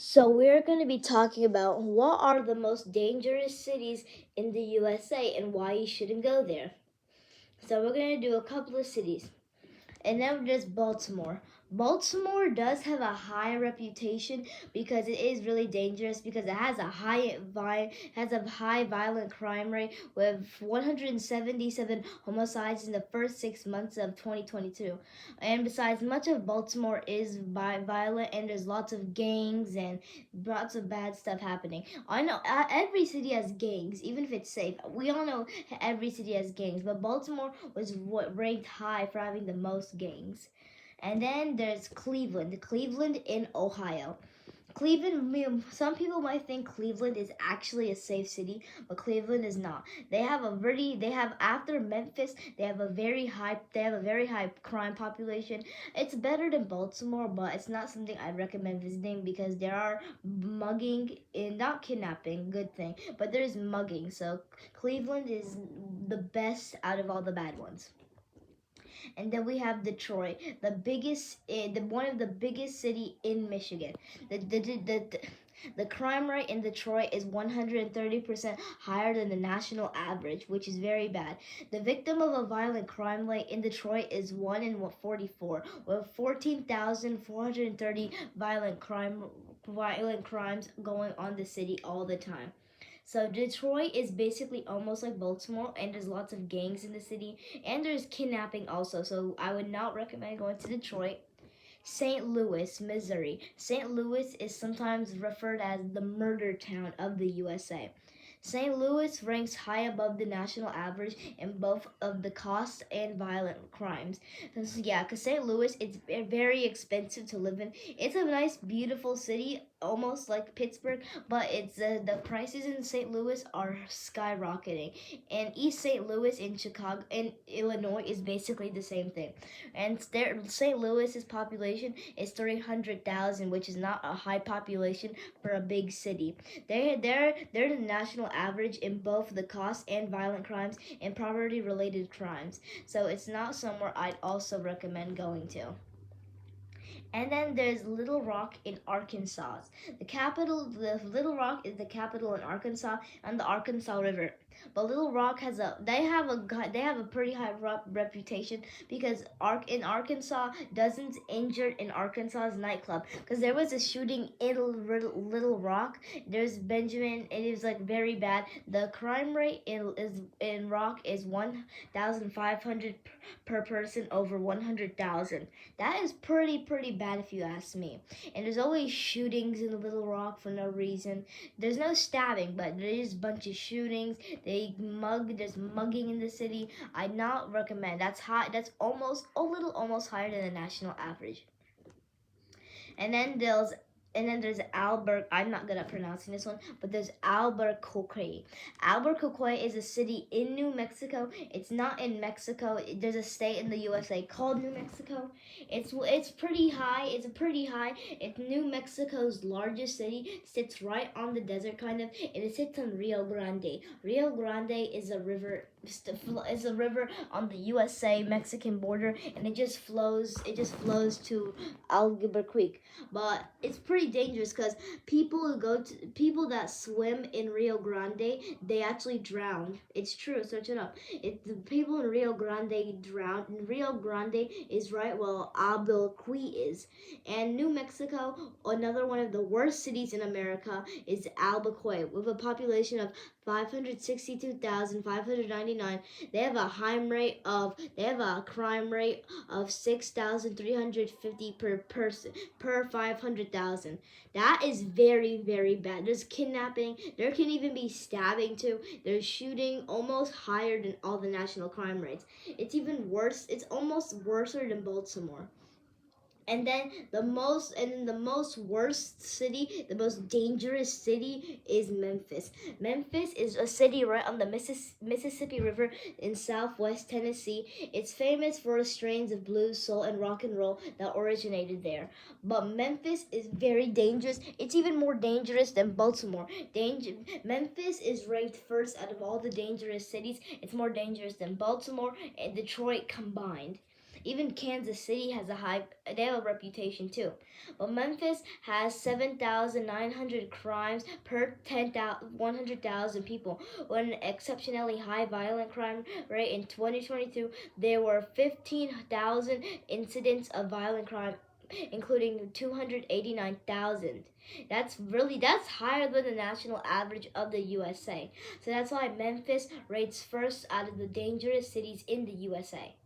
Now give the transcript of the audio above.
So we're going to be talking about what are the most dangerous cities in the USA and why you shouldn't go there. So we're going to do a couple of cities. And then there's Baltimore. Baltimore does have a high reputation because it is really dangerous because it has a high violent crime rate with 177 homicides in the first 6 months of 2022. And besides, much of Baltimore is violent and there's lots of gangs and lots of bad stuff happening. I know every city has gangs, even if it's safe. We all know every city has gangs, but Baltimore was ranked high for having the most gangs. And then there's Cleveland in Ohio. Cleveland, some people might think Cleveland is actually a safe city, but Cleveland is not. They have after Memphis, they have a very high crime population. It's better than Baltimore, but it's not something I'd recommend visiting because there are mugging and not kidnapping, good thing, but there's mugging. So Cleveland is the best out of all the bad ones. And then we have Detroit, one of the biggest city in Michigan. The crime rate in Detroit is 130% higher than the national average, which is very bad. The victim of a violent crime rate in Detroit is 1 in 44, with 14,430 violent crimes going on the city all the time. So Detroit is basically almost like Baltimore, and there's lots of gangs in the city, and there's kidnapping also. So I would not recommend going to Detroit. St. Louis, Missouri. St. Louis is sometimes referred as the murder town of the USA. St. Louis ranks high above the national average in both of the cost and violent crimes. Yeah, because St. Louis, it's very expensive to live in. It's a nice, beautiful city, almost like Pittsburgh, but it's the prices in St. Louis are skyrocketing. And East St. Louis in Chicago, in Illinois, is basically the same thing. And St. Louis's population is 300,000, which is not a high population for a big city. They're the national average in both the cost and violent crimes and poverty-related crimes. So it's not somewhere I'd also recommend going to. And then there's Little Rock in Arkansas. The Little Rock is the capital in Arkansas on the Arkansas River. But Little Rock they have a pretty high reputation because in Arkansas, dozens injured in Arkansas's nightclub because there was a shooting in Little Rock. There's Benjamin. It is like very bad. The crime rate in Rock is 1,500 per person over 100,000. That is pretty bad if you ask me. And there's always shootings in Little Rock for no reason. There's no stabbing, but there is a bunch of shootings. There's mugging in the city. I'd not recommend. That's high. That's almost higher than the national average. And then there's Albert. I'm not good at pronouncing this one, but there's Albuquerque. Albuquerque is a city in New Mexico. It's not in Mexico. There's a state in the USA called New Mexico. It's pretty high. It's pretty high. It's New Mexico's largest city. Sits right on the desert, kind of, and it sits on Rio Grande. Rio Grande is a river. Is a river on the USA Mexican border, and it just flows. It just flows to Albuquerque. But it's pretty dangerous because people that swim in Rio Grande, they actually drown. It's true. Search it up. The people in Rio Grande drown. And Rio Grande is right where Albuquerque is. And New Mexico, another one of the worst cities in America, is Albuquerque with a population of 562,599. They have a crime rate of 6,350 per person per 500,000. That is very bad. There's kidnapping. There can even be stabbing too. There's shooting, almost higher than all the national crime rates. It's even worse. It's almost worse than Baltimore. And then the most worst city, the most dangerous city is Memphis. Memphis is a city right on the Mississippi River in southwest Tennessee. It's famous for the strains of blues, soul, and rock and roll that originated there. But Memphis is very dangerous. It's even more dangerous than Baltimore. Memphis is ranked first out of all the dangerous cities. It's more dangerous than Baltimore and Detroit combined. Even Kansas City has they have a reputation too. But Memphis has 7,900 crimes per 100,000 people, with an exceptionally high violent crime rate. In 2022, there were 15,000 incidents of violent crime, including 289,000. That's higher than the national average of the USA. So that's why Memphis rates first out of the dangerous cities in the USA.